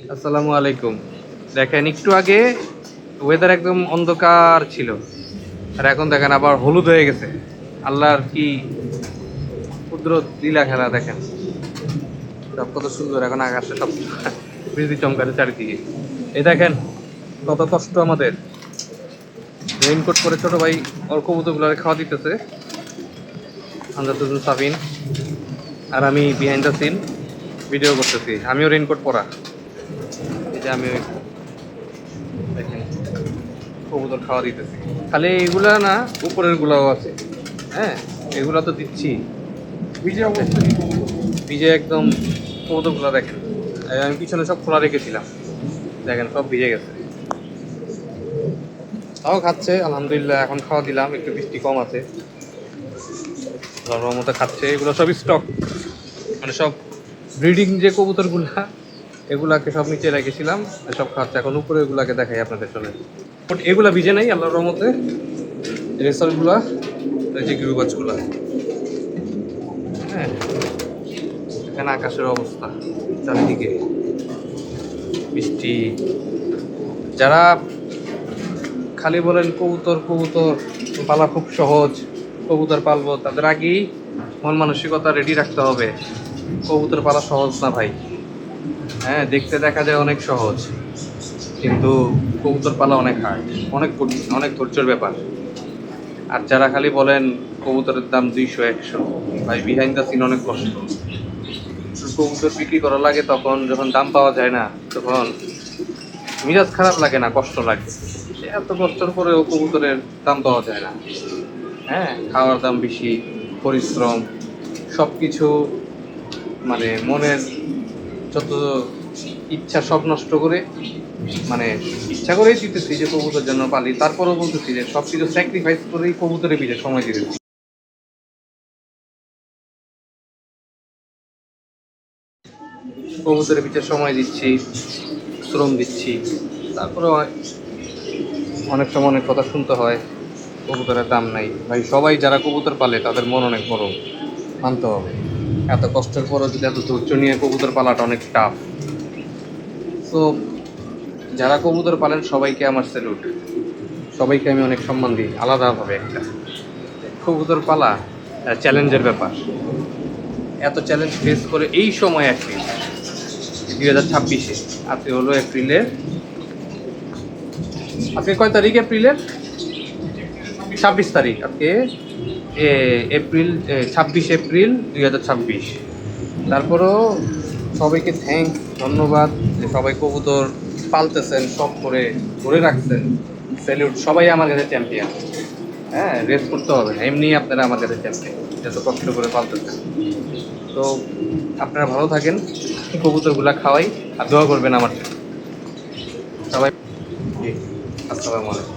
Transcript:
আসসালামু আলাইকুম। দেখেন একটু আগে ওয়েদার একদম অন্ধকার ছিল, আর এখন দেখেন আবার হলুদ হয়ে গেছে। আল্লাহর কি কুদরত, লীলা খেলা দেখেন। সব কত সুন্দর, এখন আকাশে সব বৃষ্টি চমকারে চারিদিকে। এই দেখেন কত কষ্ট আমাদের। রেইনকোট পরে ছোট ভাই ওর কবুতরগুলো খাওয়া দিতেছে, আমজাদুল সাবিন, আর আমি বিহাইন্ড দ্য সিন ভিডিও করতেছি। আমিও রেইনকোট পরা, এই যে আমি দেখেন কবুতর খাওয়া দিতেছি। খালি এগুলা না, উপরের গুলাও আছে। হ্যাঁ, এগুলা তো দিচ্ছি। ভিজে অবস্থায় ভিজে একদম কবুতর গুলা দেখেন। আমি পিছনে সব খোলা রেখেছিলাম, দেখেন সব ভিজে গেছে। তাও খাচ্ছে আলহামদুলিল্লাহ। এখন খাওয়া দিলাম, একটু বৃষ্টি কম আছে, গরমের মতো খাচ্ছে। এগুলো সব স্টক, মানে সব ব্রিডিং যে কবুতরগুলা, এগুলাকে সব নিচে রেখেছিলাম, সব খাচ্ছে। এখন উপরে এগুলাকে দেখাই আপনাদের সামনে। এগুলা ভিজে নাই আল্লাহর রহমতে। রেসারগুলা, এই যে গিরুবাজগুলা। হ্যাঁ, এখানে আকাশের অবস্থা চারিদিকে বৃষ্টি। যারা খালি বলেন কবুতর কবুতর পালা খুব সহজ, কবুতর পালবো, তাদের আগেই মন মানসিকতা রেডি রাখতে হবে। কবুতর পালা সহজ না ভাই। হ্যাঁ, দেখতে দেখা যায় অনেক সহজ, কিন্তু কবুতর পালা অনেক হার্ড, অনেক কঠিন, অনেক ধৈর্যের ব্যাপার। আর যারা খালি বলেন কবুতরের দাম 200-100, ভাই বিহাইন্ড দ্য সিন অনেক কষ্ট। কবুতর বিক্রি করা লাগে, তখন যখন দাম পাওয়া যায় না, তখন মিজাজ খারাপ লাগে না, কষ্ট লাগে। এত কষ্টের পরেও কবুতরের দাম পাওয়া যায় না। হ্যাঁ, খাওয়ার দাম বেশি, পরিশ্রম, সব কিছু, মানে মনের যত ইচ্ছা সব নষ্ট করে, মানে ইচ্ছা করেই দিতেছি যে কবুতর জন্য পালি, তারপরেও বলতেছি যে সব কিছু স্যাক্রিফাইস করেই কবুতরের পিঠে সময় দিতেছি। কবুতরের পিঠে সময় দিচ্ছি, শ্রম দিচ্ছি, তারপরেও অনেক সময় অনেক কথা শুনতে হয়। কবুতরের দাম নাই ভাই। সবাই যারা কবুতর পালে তাদের মন অনেক বড়, মানতে হবে। এত কষ্টের পরও যদি এত ধৈর্য নিয়ে কবুতর পালাটা অনেক টাফ। তো যারা কবুতর পালেন সবাইকে আমার স্যালুট, সবাইকে আমি অনেক সম্মান দিই আলাদাভাবে। একটা কবুতর পালা চ্যালেঞ্জের ব্যাপার। এত চ্যালেঞ্জ ফেস করে এই সময় একটি 2026-এ, আজকে হলো এপ্রিলের, আজকে কয় তারিখ? এপ্রিলের 26 তারিখ আজকে। April 26 April 2026। তারপরও সবাইকে ধন্যবাদ যে সবাই কবুতর পালতেছেন, শখ করে ধরে রাখছেন। স্যালিউট, সবাই আমার কাছে চ্যাম্পিয়ন। হ্যাঁ, রেস করতে হবে না, এমনি আপনারা আমার কাছে চ্যাম্পিয়ন, যত কষ্ট করে পালতেছেন। তো আপনারা ভালো থাকেন, কবুতরগুলা খাওয়াই, আর দোয়া করবেন আমার জন্য সবাই। আসসালামু আলাইকুম।